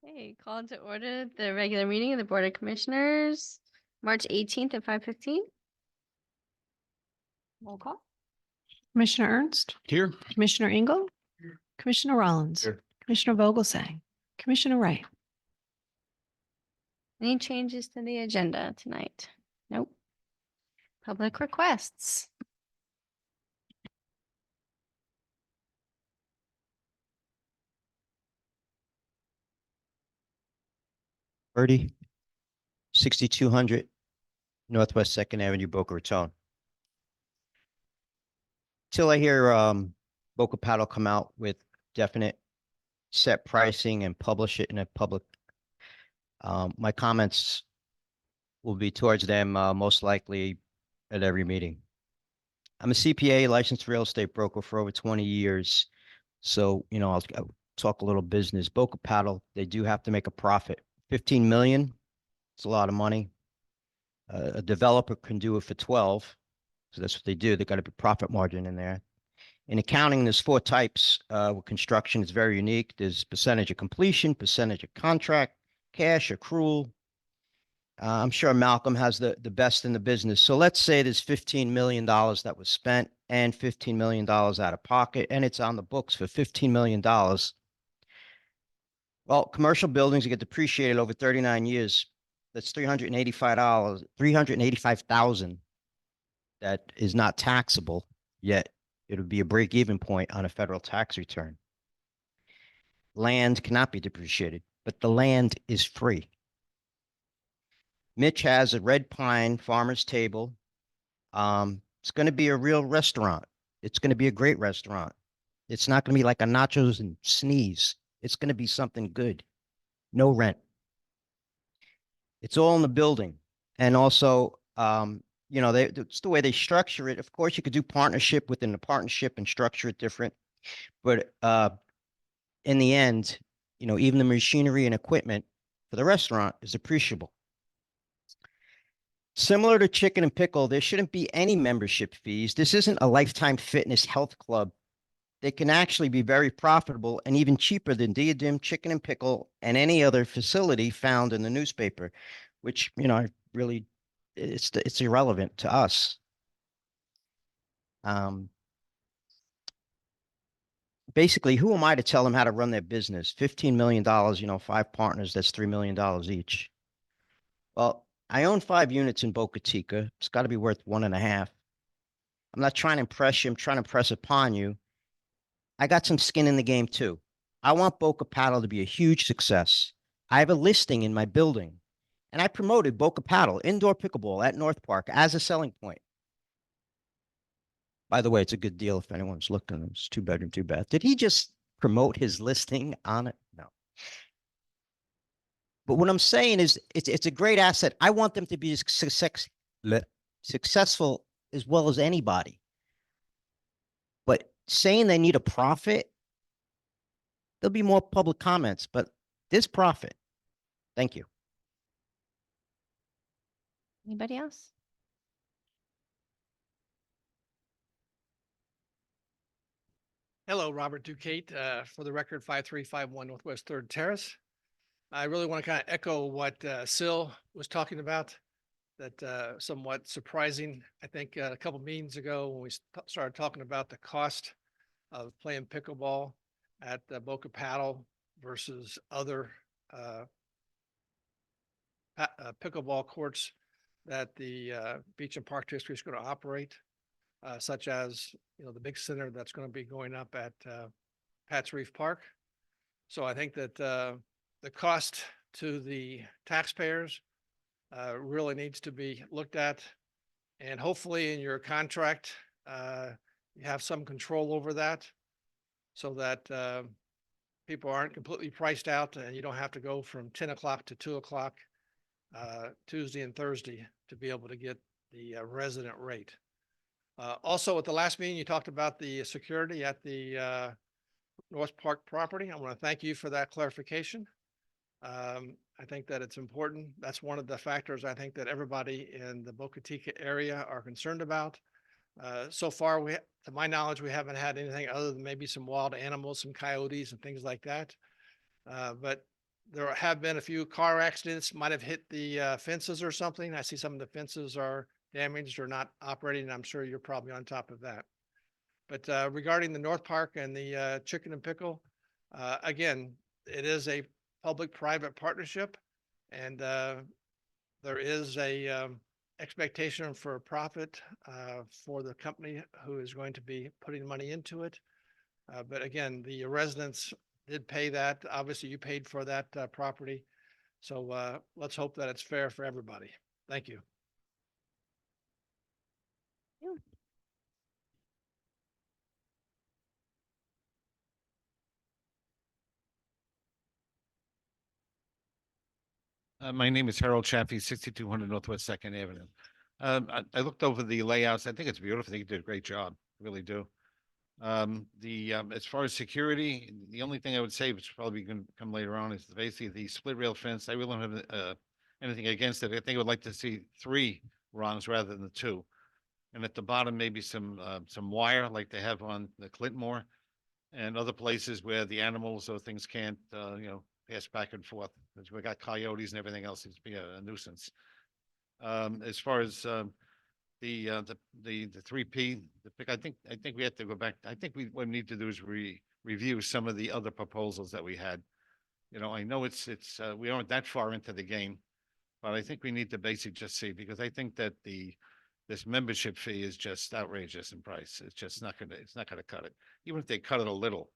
Okay, call to order the regular meeting of the Board of Commissioners, March 18th at 5:15. Roll call. Commissioner Ernst, Here. Commissioner Engel, Commissioner Rollins, Here. Commissioner Vogelsang, Commissioner Wright. Any changes to the agenda tonight? Nope. Public requests. Birdie, 6200 Northwest Second Avenue, Boca Raton. Till I hear Boca Paddle come out with definite set pricing and publish it in a public, my comments will be towards them most likely at every meeting. I'm a CPA, licensed real estate broker for over 20 years. So, I'll talk a little business. Boca Paddle, they do have to make a profit. 15 million, it's a lot of money. A developer can do it for 12. So that's what they do. They got a big profit margin in there. In accounting, there's 4 types. With construction, it's very unique. There's percentage of completion, percentage of contract, cash, accrual. I'm sure Malcolm has the best in the business. So let's say there's $15 million that was spent and $15 million out of pocket, and it's on the books for $15 million. Well, commercial buildings get depreciated over 39 years. That's $385,000 that is not taxable, yet it would be a break-even point on a federal tax return. Land cannot be depreciated, but the land is free. Mitch has a Red Pine Farmer's Table. It's going to be a real restaurant. It's going to be a great restaurant. It's not going to be like a Nachos and Sneeze. It's going to be something good. No rent. It's all in the building. And also, it's the way they structure it. Of course, you could do partnership within the partnership and structure it different. But in the end, even the machinery and equipment for the restaurant is appreciable. Similar to Chicken and Pickle, there shouldn't be any membership fees. This isn't a Lifetime Fitness health club. They can actually be very profitable and even cheaper than Diadem, Chicken and Pickle, and any other facility found in the newspaper, which, really, it's irrelevant to us. Basically, who am I to tell them how to run their business? $15 million, 5 partners, that's $3 million each. Well, I own 5 units in Boca Chica. It's got to be worth 1.5. I'm not trying to impress you. I'm trying to impress upon you. I got some skin in the game too. I want Boca Paddle to be a huge success. I have a listing in my building, and I promoted Boca Paddle indoor pickleball at North Park as a selling point. By the way, it's a good deal if anyone's looking. It's 2-bedroom, 2-bath. Did he just promote his listing on it? No. But what I'm saying is it's a great asset. I want them to be successful as well as anybody. But saying they need a profit, there'll be more public comments, but there's profit. Thank you. Anybody else? Hello, Robert Ducate, for the record, 5351 Northwest 3rd Terrace. I really want to kind of echo what Sil was talking about, that somewhat surprising. I think a couple meetings ago when we started talking about the cost of playing pickleball at Boca Paddle versus other pickleball courts that the Beach and Park District is going to operate, such as the big center that's going to be going up at Pat's Reef Park. So I think that the cost to the taxpayers really needs to be looked at, and hopefully in your contract you have some control over that, so that people aren't completely priced out and you don't have to go from 10 o'clock to 2 o'clock Tuesday and Thursday to be able to get the resident rate. Also, at the last meeting, you talked about the security at the North Park property. I want to thank you for that clarification. I think that it's important. That's one of the factors I think that everybody in the Boca Chica area are concerned about. So far, to my knowledge, we haven't had anything other than maybe some wild animals, some coyotes and things like that. But there have been a few car accidents, might have hit the fences or something. I see some of the fences are damaged or not operating. I'm sure you're probably on top of that. But regarding the North Park and the Chicken and Pickle, again, it is a public-private partnership, and there is a expectation for a profit for the company who is going to be putting money into it. But again, the residents did pay that. Obviously, you paid for that property. So let's hope that it's fair for everybody. Thank you. My name is Harold Chaffee, 6200 Northwest Second Avenue. I looked over the layouts. I think it's beautiful. I think you did a great job. Really do. As far as security, the only thing I would say, which is probably going to come later on, is basically the split rail fence. I really don't have anything against it. I think I would like to see 3 rungs rather than 2. And at the bottom, maybe some wire like they have on the Clintmore and other places where the animals or things can't, pass back and forth. Because we got coyotes and everything else. It's be a nuisance. As far as the 3P, I think we have to go back. I think what we need to do is review some of the other proposals that we had. I know it's we aren't that far into the game, but I think we need to basically just see, because I think that this membership fee is just outrageous in price. It's just not gonna cut it. Even if they cut it a little,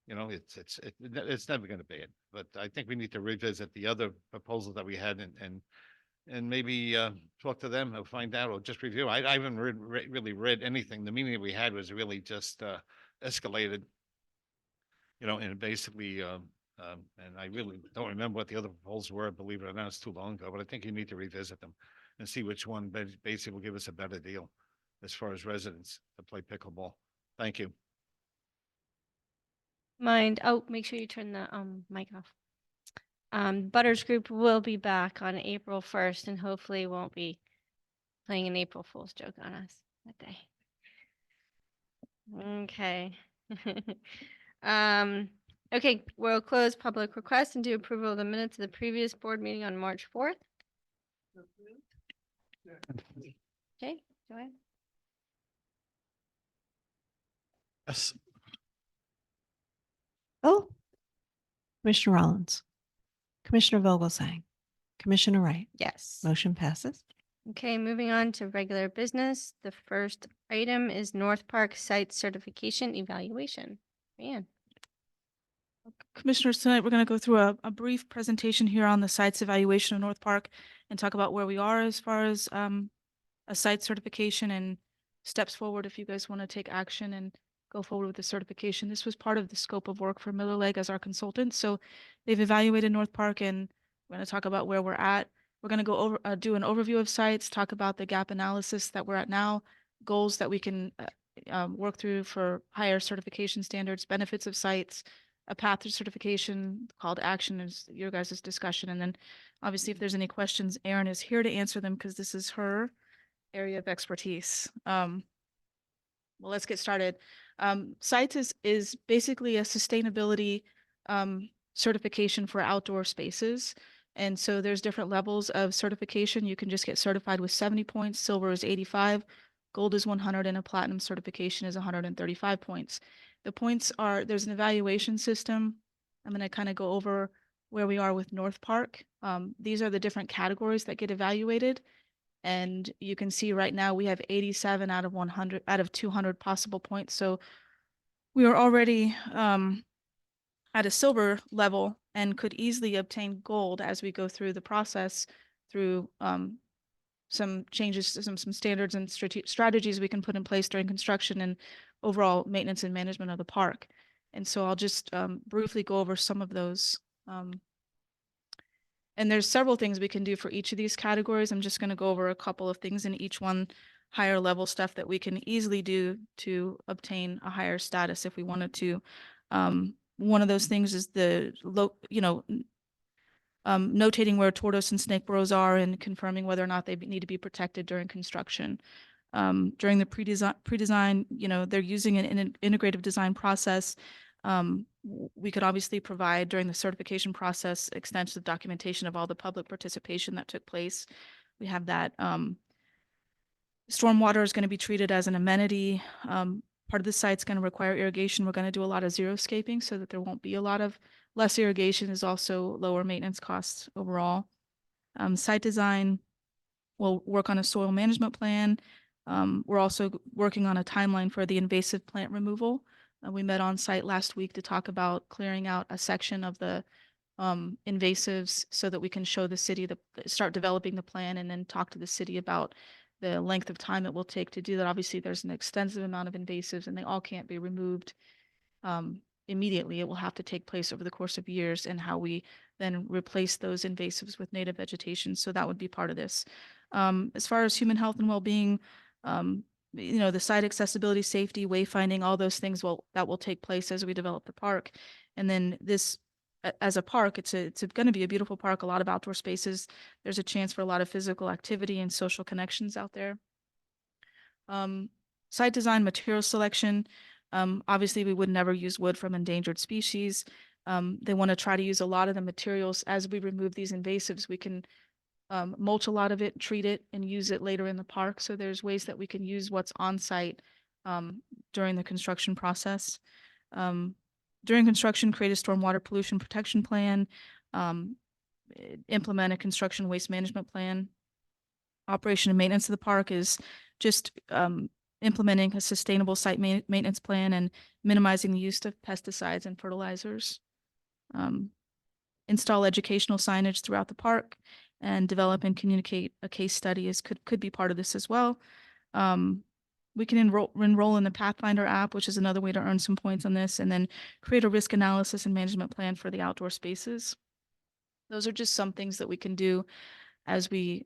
it's never gonna be it. But I think we need to revisit the other proposals that we had and maybe talk to them or find out or just review. I haven't really read anything. The meeting that we had was really just escalated, and basically, and I really don't remember what the other proposals were. Believe it or not, it's too long ago. But I think you need to revisit them and see which one basically will give us a better deal as far as residents to play pickleball. Thank you. Make sure you turn the mic off. Butters Group will be back on April 1st and hopefully won't be playing an April Fool's joke on us that day. Okay. Okay, we'll close public requests and do approval of the minutes of the previous board meeting on March 4th. Okay, go ahead. Yes. Oh, Commissioner Rollins, Commissioner Vogelsang, Commissioner Wright. Yes. Motion passes. Okay, moving on to regular business. The first item is North Park Site Certification Evaluation. Man. Commissioners, tonight we're going to go through a brief presentation here on the sites evaluation of North Park and talk about where we are as far as a site certification and steps forward if you guys want to take action and go forward with the certification. This was part of the scope of work for Miller Lake as our consultant. So they've evaluated North Park and we're going to talk about where we're at. We're going to go over, do an overview of sites, talk about the gap analysis that we're at now, goals that we can work through for higher certification standards, benefits of sites, a path to certification, call to action is your guys' discussion. And then obviously if there's any questions, Erin is here to answer them because this is her area of expertise. Well, let's get started. Sites is basically a sustainability certification for outdoor spaces. And so there's different levels of certification. You can just get certified with 70 points. Silver is 85, gold is 100, and a platinum certification is 135 points. The points are, there's an evaluation system. I'm going to kind of go over where we are with North Park. These are the different categories that get evaluated. And you can see right now we have 87 out of 100 out of 200 possible points. So we are already at a silver level and could easily obtain gold as we go through the process through some changes to some standards and strategies we can put in place during construction and overall maintenance and management of the park. And so I'll just briefly go over some of those. And there's several things we can do for each of these categories. I'm just going to go over a couple of things in each one, higher level stuff that we can easily do to obtain a higher status if we wanted to. One of those things is the notating where tortoise and snake burrows are and confirming whether or not they need to be protected during construction. During the pre-design, they're using an integrative design process. We could obviously provide during the certification process extensive documentation of all the public participation that took place. We have that. Stormwater is going to be treated as an amenity. Part of the site's going to require irrigation. We're going to do a lot of xeriscaping so that there won't be a lot of less irrigation is also lower maintenance costs overall. Site design, we'll work on a soil management plan. We're also working on a timeline for the invasive plant removal. We met on site last week to talk about clearing out a section of the invasives so that we can show the city, start developing the plan and then talk to the city about the length of time it will take to do that. Obviously, there's an extensive amount of invasives and they all can't be removed immediately. It will have to take place over the course of years, and how we then replace those invasives with native vegetation. So that would be part of this. As far as human health and well-being, the site accessibility, safety, wayfinding, all those things that will take place as we develop the park. And then this, as a park, it's going to be a beautiful park, a lot of outdoor spaces. There's a chance for a lot of physical activity and social connections out there. Site design, material selection. Obviously, we would never use wood from endangered species. They want to try to use a lot of the materials as we remove these invasives. We can mulch a lot of it, treat it, and use it later in the park. So there's ways that we can use what's on site during the construction process. During construction, create a stormwater pollution protection plan, implement a construction waste management plan. Operation and maintenance of the park is just implementing a sustainable site maintenance plan and minimizing the use of pesticides and fertilizers. Install educational signage throughout the park and develop and communicate a case study could be part of this as well. We can enroll in the Pathfinder app, which is another way to earn some points on this, and then create a risk analysis and management plan for the outdoor spaces. Those are just some things that we can do as we,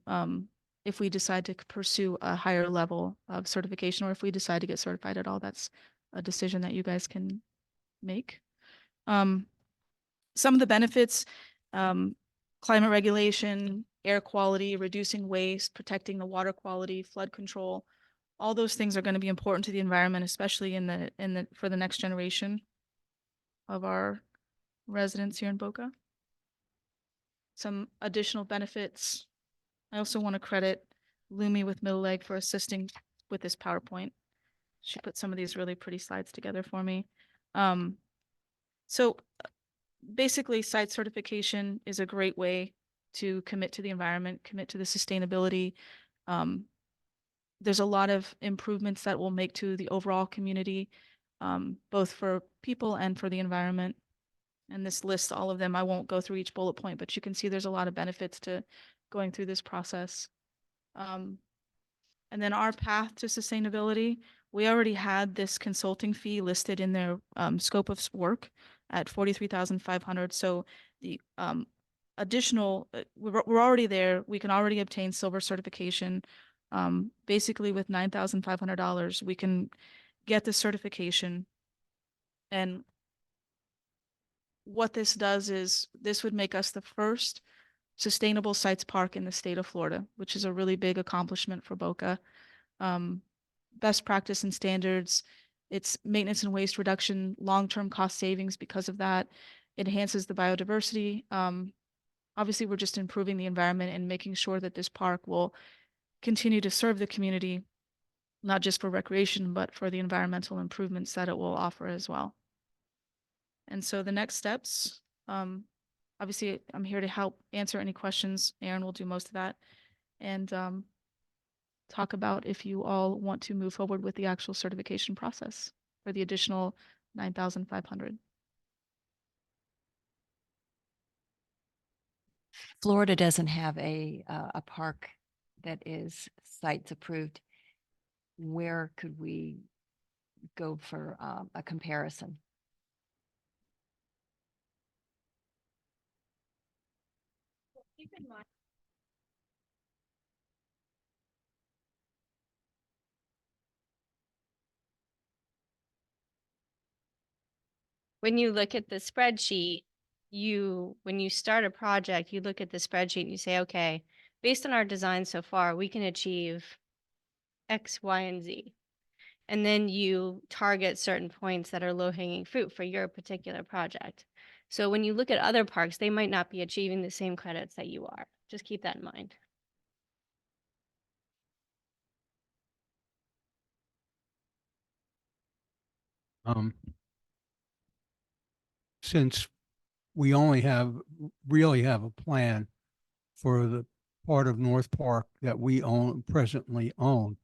if we decide to pursue a higher level of certification, or if we decide to get certified at all. That's a decision that you guys can make. Some of the benefits, climate regulation, air quality, reducing waste, protecting the water quality, flood control. All those things are going to be important to the environment, especially for the next generation of our residents here in Boca. Some additional benefits. I also want to credit Lumi with Middle Leg for assisting with this PowerPoint. She put some of these really pretty slides together for me. So basically, site certification is a great way to commit to the environment, commit to the sustainability. There's a lot of improvements that will make to the overall community, both for people and for the environment. And this lists all of them. I won't go through each bullet point, but you can see there's a lot of benefits to going through this process. And then our path to sustainability, we already had this consulting fee listed in their scope of work at $43,500. So the additional, we're already there. We can already obtain silver certification. Basically with $9,500, we can get the certification. And what this does is this would make us the first sustainable sites park in the state of Florida, which is a really big accomplishment for Boca. Best practice and standards, it's maintenance and waste reduction, long-term cost savings because of that, enhances the biodiversity. Obviously, we're just improving the environment and making sure that this park will continue to serve the community, not just for recreation, but for the environmental improvements that it will offer as well. And so the next steps, obviously, I'm here to help answer any questions. Aaron will do most of that. And talk about if you all want to move forward with the actual certification process for the additional $9,500. Florida doesn't have a park that is sites approved. Where could we go for a comparison? Keep in mind. When you look at the spreadsheet, when you start a project, you look at the spreadsheet and you say, okay, based on our design so far, we can achieve X, Y, and Z. And then you target certain points that are low hanging fruit for your particular project. So when you look at other parks, they might not be achieving the same credits that you are. Just keep that in mind. Since we only really have a plan for the part of North Park that we presently own,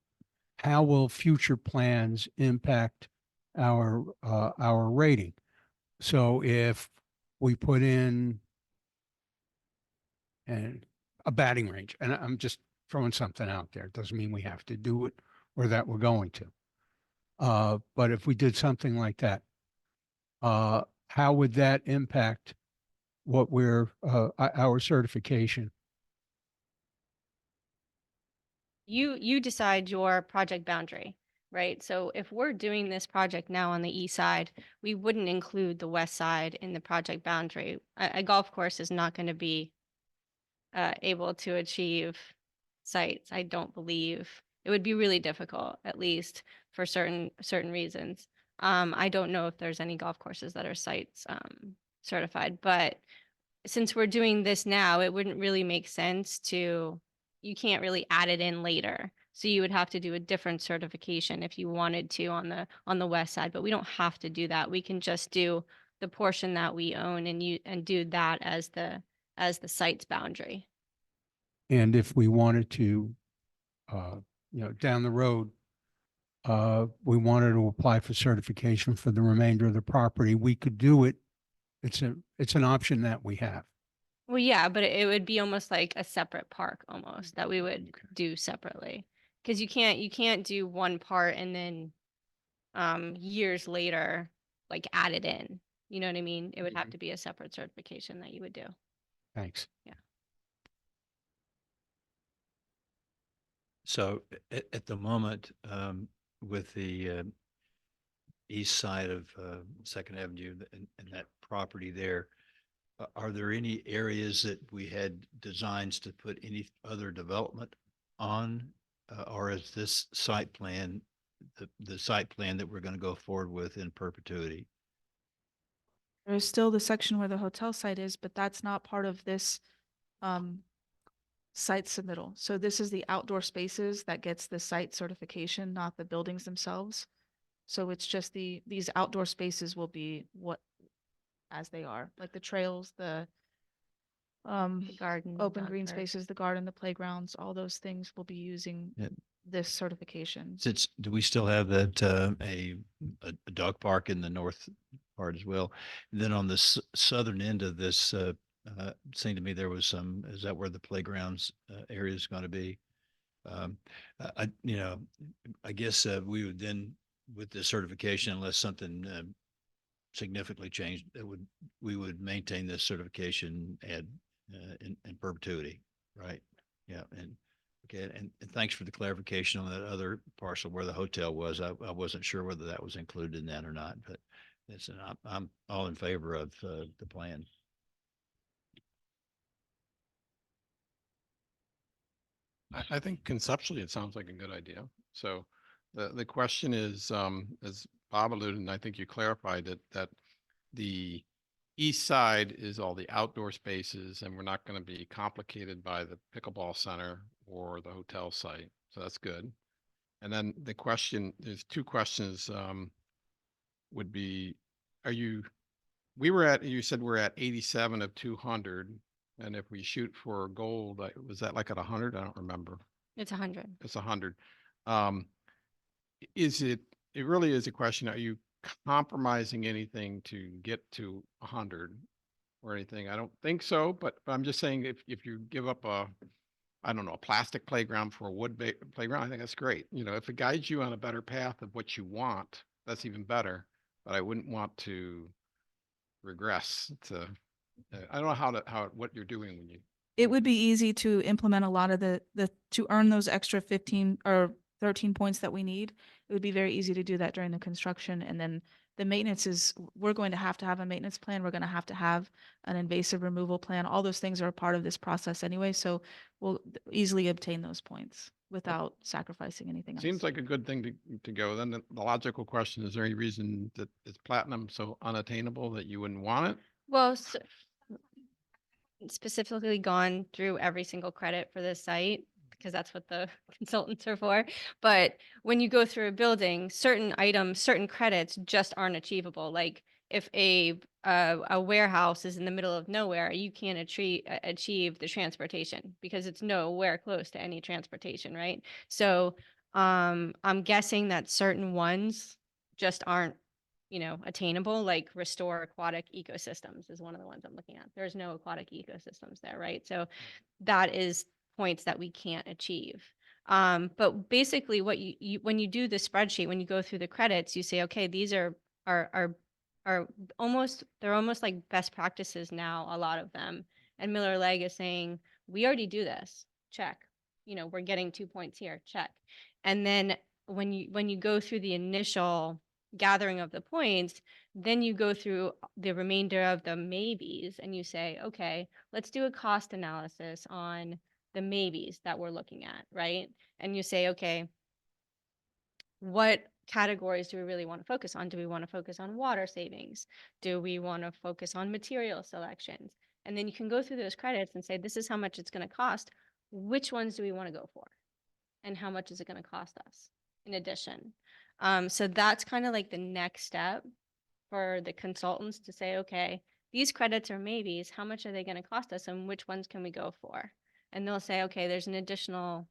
how will future plans impact our rating? So if we put in a batting range, and I'm just throwing something out there, it doesn't mean we have to do it or that we're going to. But if we did something like that, how would that impact what our certification? You decide your project boundary, right? So if we're doing this project now on the east side, we wouldn't include the west side in the project boundary. A golf course is not going to be able to achieve sites, I don't believe. It would be really difficult, at least for certain reasons. I don't know if there's any golf courses that are sites certified, but since we're doing this now, it wouldn't really make sense to, you can't really add it in later. So you would have to do a different certification if you wanted to on the west side, but we don't have to do that. We can just do the portion that we own and do that as the site's boundary. And if we wanted to, down the road, we wanted to apply for certification for the remainder of the property, we could do it. It's an option that we have. Well, yeah, but it would be almost like a separate park almost that we would Okay. do separately. Because you can't do one part and then years later like add it in. You know what I mean? It would have to be a separate certification that you would do. Thanks. So at the moment, with the east side of Second Avenue and that property there, are there any areas that we had designs to put any other development on? Or is this site plan, the site plan that we're going to go forward with in perpetuity? There's still the section where the hotel site is, but that's not part of this site submittal. So this is the outdoor spaces that gets the site certification, not the buildings themselves. So it's just these outdoor spaces will be as they are, like the trails, the The garden. open dog green park. spaces, the garden, the playgrounds, all those things will be using Yeah. this certification. Since, do we still have that, a dog park in the north part as well? And then on the southern end of this, seemed to me there was some, is that where the playgrounds area is going to be? I guess we would then, with the certification, unless something significantly changed, we would maintain this certification in perpetuity, right? Yeah, and okay, and thanks for the clarification on that other parcel where the hotel was. I wasn't sure whether that was included in that or not, but I'm all in favor of the plan. I think conceptually, it sounds like a good idea. So the question is, as Bob alluded, and I think you clarified it, that the east side is all the outdoor spaces, and we're not going to be complicated by the pickleball center or the hotel site. So that's good. And then the question, there's two questions, would be, you said we're at 87 of 200. And if we shoot for gold, was that like at 100? I don't remember. It's 100. It's 100. It really is a question, are you compromising anything to get to 100 or anything? I don't think so, but I'm just saying if you give up a plastic playground for a wood playground, I think that's great. If it guides you on a better path of what you want, that's even better, but I wouldn't want to regress to, I don't know what you're doing when you. It would be easy to implement a lot of to earn those extra 15 or 13 points that we need. It would be very easy to do that during the construction. And then the maintenance we're going to have a maintenance plan. We're going to have an invasive removal plan. All those things are a part of this process anyway. So we'll easily obtain those points. without sacrificing anything else. Seems like a good thing to go. Then the logical question, is there any reason that it's platinum so unattainable that you wouldn't want it? Well, specifically gone through every single credit for this site because that's what the consultants are for. But when you go through a building, certain items, certain credits just aren't achievable. Like if a warehouse is in the middle of nowhere, you can't achieve the transportation because it's nowhere close to any transportation, right? So I'm guessing that certain ones just aren't, attainable, like restore aquatic ecosystems is one of the ones I'm looking at. There's no aquatic ecosystems there, right? So that is points that we can't achieve. But basically what you when you do the spreadsheet, when you go through the credits, you say, okay, these are almost, they're almost like best practices now, a lot of them. And Miller Lake is saying, we already do this, check. We're getting 2 points here, check. And then when you go through the initial gathering of the points, then you go through the remainder of the maybes and you say, okay, let's do a cost analysis on the maybes that we're looking at, right? And you say, okay, what categories do we really want to focus on? Do we want to focus on water savings? Do we want to focus on material selections? And then you can go through those credits and say, this is how much it's going to cost. Which ones do we want to go for? And how much is it going to cost us in addition? So that's kind of like the next step for the consultants to say, okay, these credits are maybes, how much are they going to cost us and which ones can we go for? And they'll say, okay, there's an additional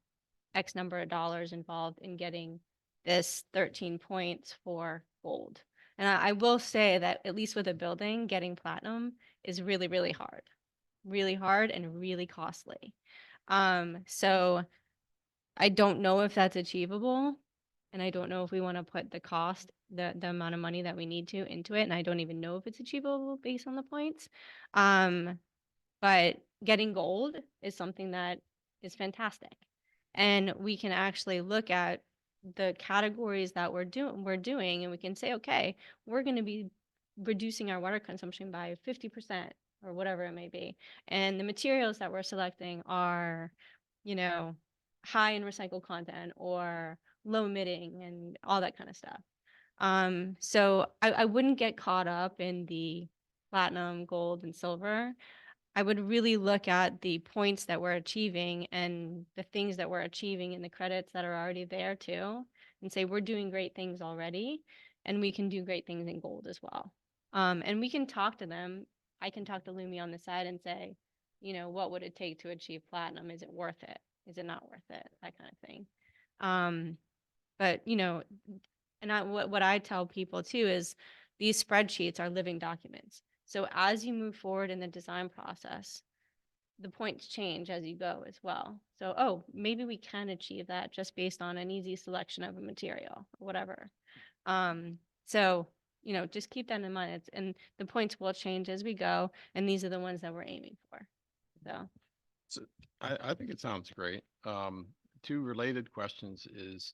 X number of dollars involved in getting this 13 points for gold. And I will say that at least with a building, getting platinum is really, really hard and really costly. So I don't know if that's achievable. And I don't know if we want to put the cost, the amount of money that we need to into it. And I don't even know if it's achievable based on the points. But getting gold is something that is fantastic. And we can actually look at the categories that we're doing, and we can say, okay, we're going to be reducing our water consumption by 50% or whatever it may be. And the materials that we're selecting are, high in recycled content or low emitting and all that kind of stuff. So I wouldn't get caught up in the platinum, gold, and silver. I would really look at the points that we're achieving and the things that we're achieving in the credits that are already there too, and say we're doing great things already, and we can do great things in gold as well. And we can talk to them. I can talk to Lumi on the side and say, what would it take to achieve platinum? Is it worth it? Is it not worth it? That kind of thing. But and what I tell people too is these spreadsheets are living documents. So as you move forward in the design process, the points change as you go as well. So, oh, maybe we can achieve that just based on an easy selection of a material or whatever. So, just keep that in mind. And the points will change as we go. And these are the ones that we're aiming for. So I think it sounds great. Two related questions is,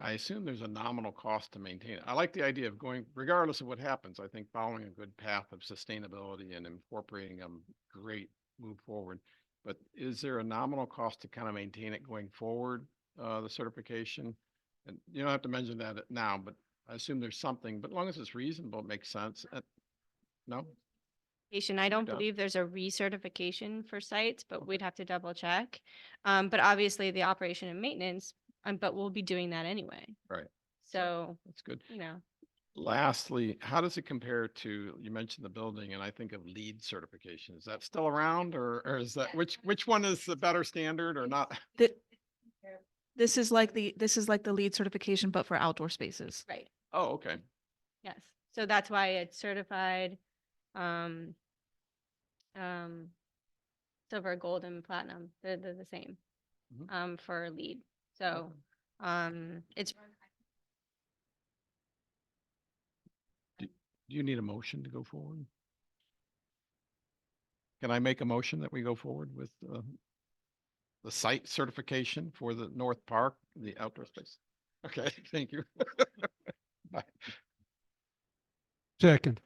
I assume there's a nominal cost to maintain it. I like the idea of going, regardless of what happens, I think following a good path of sustainability and incorporating them, great, move forward. But is there a nominal cost to kind of maintain it going forward, the certification? And you don't have to mention that now, but I assume there's something, but as long as it's reasonable, it makes sense. No? I don't Done. believe there's a recertification for sites, but we'd have to double check. But obviously the operation and maintenance, but we'll be doing that anyway. Right. So, That's good. you know, Lastly, how does it compare to, you mentioned the building and I think of LEED certification. Is that still around or is that, which one is the better standard or not? This is like the LEED certification, but for outdoor spaces. right. Oh, okay. Yes. So that's why it's certified, silver, gold, and platinum. They're the same, Mhm. for LEED. So, it's Do you need a motion to go forward? Can I make a motion that we go forward with the site certification for the North Park, the outdoor space? Okay, thank you. Bye. Second.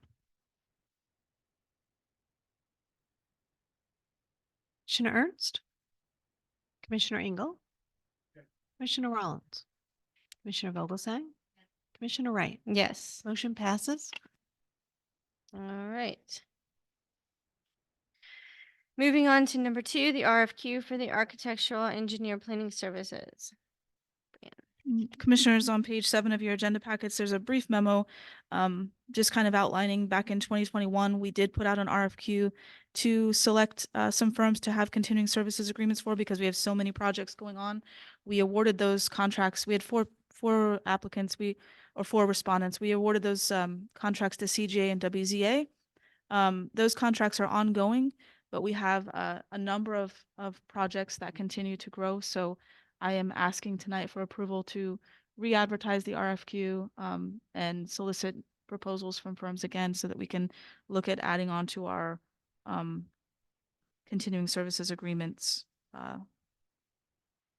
Commissioner Ernst? Commissioner Engel? Commissioner Rollins, Commissioner Vogelsang, Commissioner Wright. Yes. Motion passes. All right. Moving on to number 2, the RFQ for the architectural engineer planning services. Commissioners, on page 7 of your agenda packets, there's a brief memo, just kind of outlining back in 2021, we did put out an RFQ to select some firms to have continuing services agreements for because we have so many projects going on. We awarded those contracts. We had four applicants, or 4 respondents. We awarded those contracts to CGA and WZA. Those contracts are ongoing, but we have a number of projects that continue to grow. So I am asking tonight for approval to re-advertise the RFQ and solicit proposals from firms again so that we can look at adding on to our continuing services agreements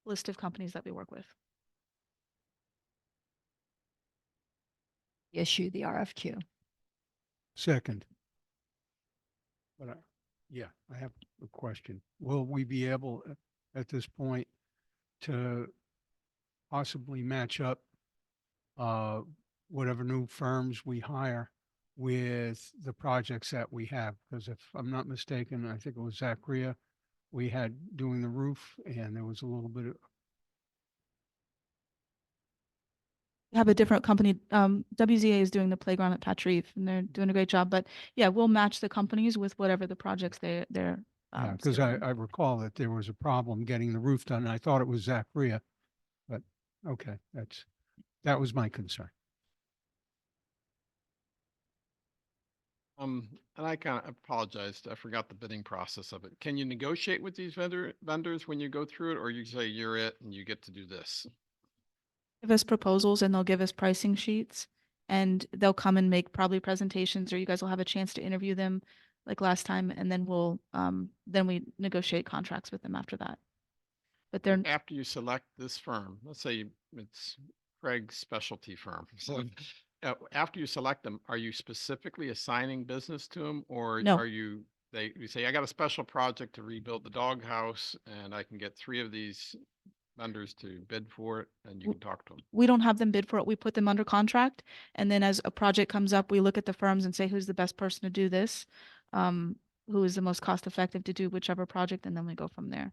list of companies that we work with. Issue the RFQ. Second. But I have a question. Will we be able at this point to possibly match up whatever new firms we hire with the projects that we have? Because if I'm not mistaken, I think it was Zachria we had doing the roof, and there was a little bit of, We have a different company. WZA is doing the playground at Patch Reef, and they're doing a great job. But yeah, we'll match the companies with whatever the projects they're. because I recall that there was a problem getting the roof done, and I thought it was Zachria. But okay, that was my concern. And I kind of apologized. I forgot the bidding process of it. Can you negotiate with these vendors when you go through it, or you say you're it and you get to do this? Give us proposals and they'll give us pricing sheets, and they'll come and make probably presentations, or you guys will have a chance to interview them like last time, and then we negotiate contracts with them after that. But they're After you select this firm, let's say it's Craig's specialty firm. So after you select them, are you specifically assigning business to them, or No. are you say, I got a special project to rebuild the doghouse and I can get 3 of these vendors to bid for it and you can talk to them? we don't have them bid for it. We put them under contract. And then as a project comes up, we look at the firms and say, who's the best person to do this? Who is the most cost effective to do whichever project? And then we go from there.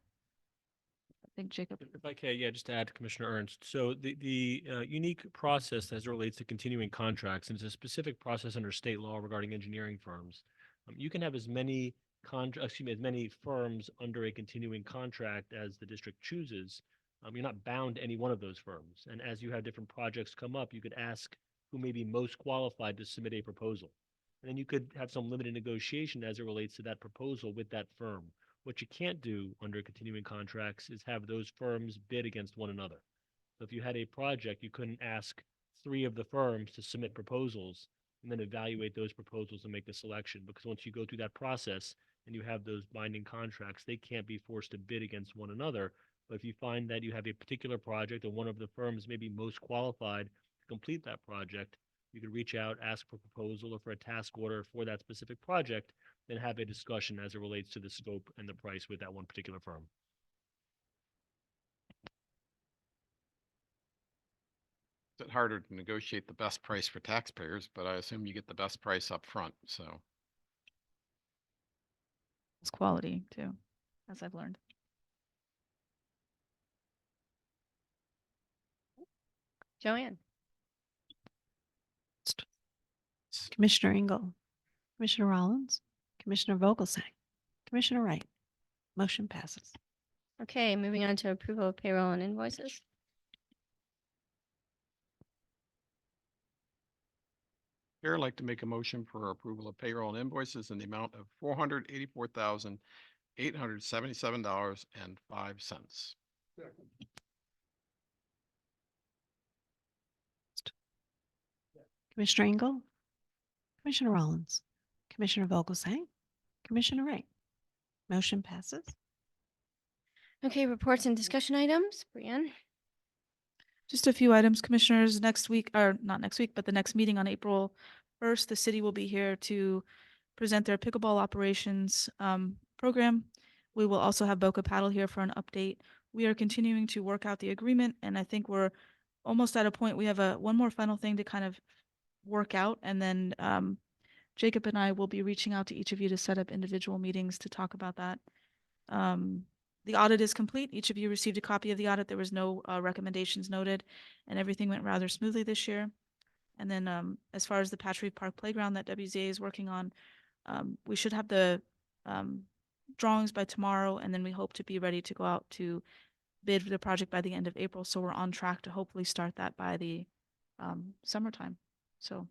I think Jacob. If I can, yeah, just to add to Commissioner Ernst. So the unique process as it relates to continuing contracts, and it's a specific process under state law regarding engineering firms. You can have as many as many firms under a continuing contract as the district chooses. You're not bound to any one of those firms. And as you have different projects come up, you could ask who may be most qualified to submit a proposal. And then you could have some limited negotiation as it relates to that proposal with that firm. What you can't do under continuing contracts is have those firms bid against one another. So if you had a project, you couldn't ask 3 of the firms to submit proposals and then evaluate those proposals and make the selection. Because once you go through that process and you have those binding contracts, they can't be forced to bid against one another. But if you find that you have a particular project and one of the firms may be most qualified to complete that project, you could reach out, ask for a proposal or for a task order for that specific project, then have a discussion as it relates to the scope and the price with that one particular firm. It's harder to negotiate the best price for taxpayers, but I assume you get the best price up front. So It's quality too, as I've learned. Joanne. Commissioner Engel, Commissioner Rollins, Commissioner Vogelsang, Commissioner Wright. Motion passes. Okay, moving on to approval of payroll and invoices. Chair, I'd like to make a motion for approval of payroll and invoices in the amount of $484,877.05. Commissioner Engel, Commissioner Rollins, Commissioner Vogelsang, Commissioner Wright. Motion passes. Okay, reports and discussion items. Brianne. Just a few items, commissioners. Next week, or not next week, but the next meeting on April 1st, the city will be here to present their pickleball operations program. We will also have Boca Paddle here for an update. we are continuing to work out the agreement, and I think we're almost at a point. We have one more final thing to kind of work out, and then Jacob and I will be reaching out to each of you to set up individual meetings to talk about that. The audit is complete. Each of you received a copy of the audit. There was no recommendations noted, and everything went rather smoothly this year. And then as far as the Patch Reef Park Playground that WZA is working on, we should have the drawings by tomorrow, and then we hope to be ready to go out to bid for the project by the end of April. So we're on track to hopefully start that by the summertime. So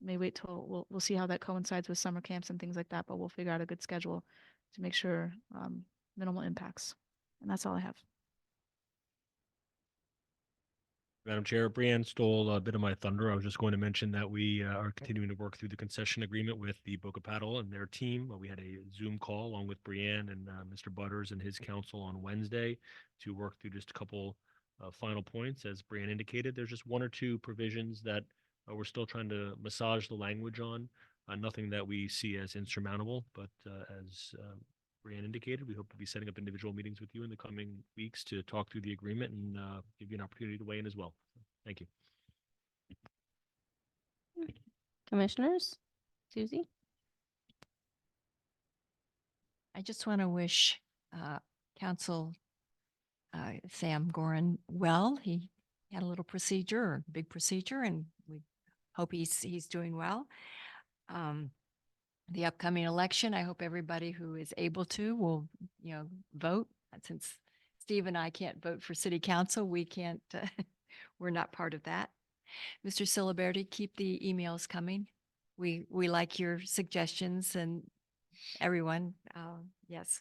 may wait till we'll see how that coincides with summer camps and things like that, but we'll figure out a good schedule to make sure minimal impacts. And that's all I have. Madam Chair, Brianne stole a bit of my thunder. I was just going to mention that we are continuing to work through the concession agreement with the Boca Paddle and their team. We had a Zoom call along with Brianne and Mr. Butters and his counsel on Wednesday to work through just a couple final points. As Brianne indicated, there's just one or two provisions that we're still trying to massage the language on. Nothing that we see as insurmountable, but as Brianne indicated, we hope to be setting up individual meetings with you in the coming weeks to talk through the agreement and give you an opportunity to weigh in as well. Thank you. Commissioners, Susie? I just want to wish Council Sam Gorin well. He had a little procedure, or big procedure, and we hope he's doing well. The upcoming election, I hope everybody who is able to will, vote. Since Steve and I can't vote for city council, we can't, we're not part of that. Mr. Siliberti, keep the emails coming. We like your suggestions, and everyone, yes.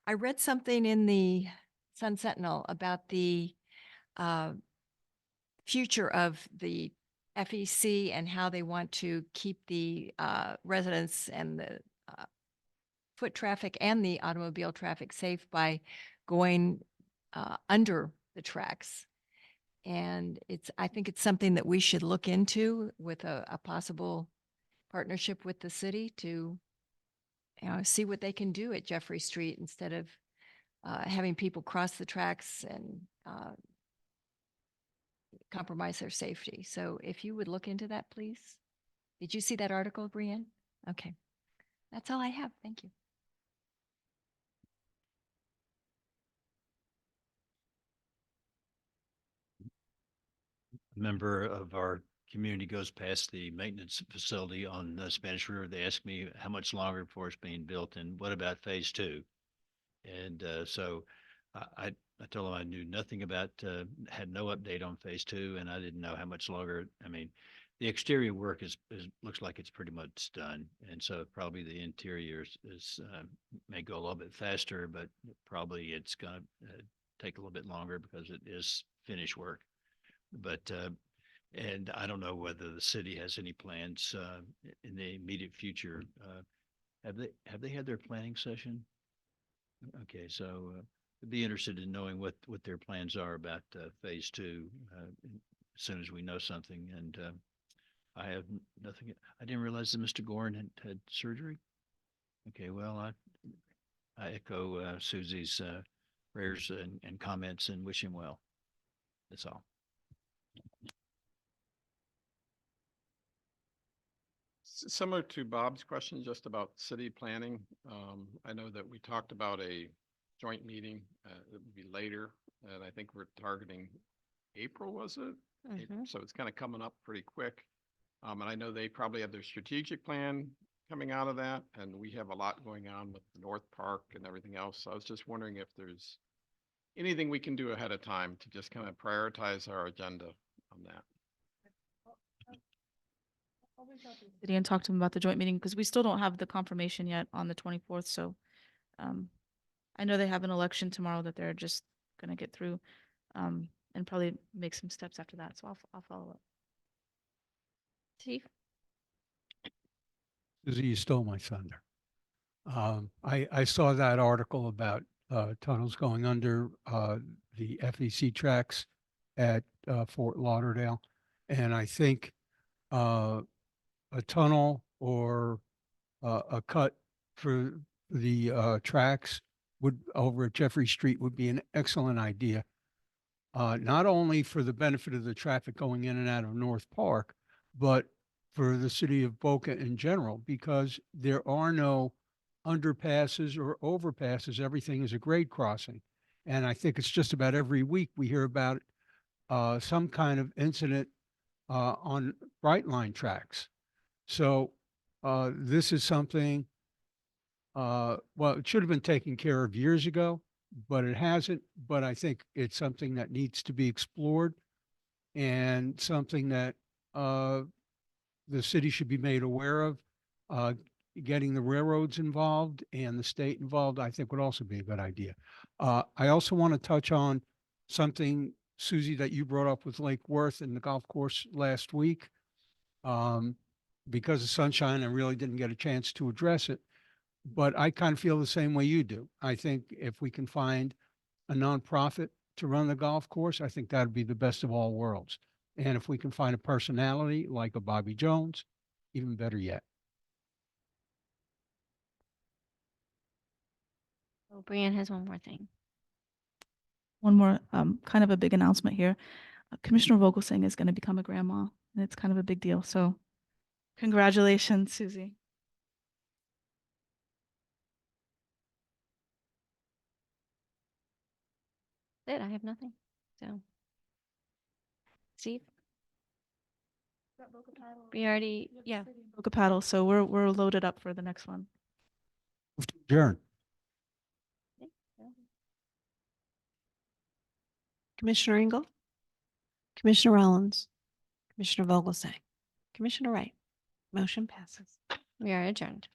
I read something in the Sun Sentinel about the future of the FEC and how they want to keep the residents and the foot traffic and the automobile traffic safe by going under the tracks. And I think it's something that we should look into with a possible partnership with the city to see what they can do at Jeffrey Street instead of having people cross the tracks and compromise their safety. So if you would look into that, please. Did you see that article, Brianne? Okay. That's all I have. Thank you. A member of our community goes past the maintenance facility on the Spanish River. They ask me how much longer before it's being built and what about phase 2? And so I told him I knew nothing about, had no update on phase 2, and I didn't know how much longer. I mean, the exterior work looks like it's pretty much done. And so probably the interior may go a little bit faster, but probably it's going to take a little bit longer because it is finished work. But, and I don't know whether the city has any plans in the immediate future. Have they had their planning session? Okay, so I'd be interested in knowing what their plans are about phase 2 as soon as we know something. And I have nothing. I didn't realize that Mr. Gorin had surgery. Okay, well, I echo Susie's prayers and comments and wish him well. That's all. Similar to Bob's question, just about city planning. I know that we talked about a joint meeting that would be later, and I think we're targeting April, was it? April. So it's kind of coming up pretty quick. And I know they probably have their strategic plan coming out of that, and we have a lot going on with North Park and everything else. So I was just wondering if there's anything we can do ahead of time to just kind of prioritize our agenda on that. I'll reach out to the city and talk to them about the joint meeting because we still don't have the confirmation yet on the 24th. So I know they have an election tomorrow that they're just going to get through and probably make some steps after that. So I'll follow up. Chief? Susie, you stole my thunder. I saw that article about tunnels going under the FEC tracks at Fort Lauderdale. And I think a tunnel or a cut for the tracks would, over at Jeffrey Street would be an excellent idea. Not only for the benefit of the traffic going in and out of North Park, but for the city of Boca in general, because there are no underpasses or overpasses. Everything is a grade crossing. And I think it's just about every week we hear about some kind of incident on Brightline tracks. So this is something, well, it should have been taken care of years ago, but it hasn't. But I think it's something that needs to be explored and something that the city should be made aware of. Getting the railroads involved and the state involved, I think would also be a good idea. I also want to touch on something, Susie, that you brought up with Lake Worth and the golf course last week. Because of sunshine, I really didn't get a chance to address it, but I kind of feel the same way you do. I think if we can find a nonprofit to run the golf course, I think that'd be the best of all worlds. And if we can find a personality like a Bobby Jones, even better yet. Oh, Brianne has one more thing. One more, kind of a big announcement here. Commissioner Vogelsang is going to become a grandma, and it's kind of a big deal. So congratulations, Susie. That's it. I have nothing. So. Steve? We already, yeah. Boca Paddle, so we're loaded up for the next one. Adjourn. Commissioner Engel, Commissioner Rollins, Commissioner Vogelsang, Commissioner Wright. Motion passes. We are adjourned.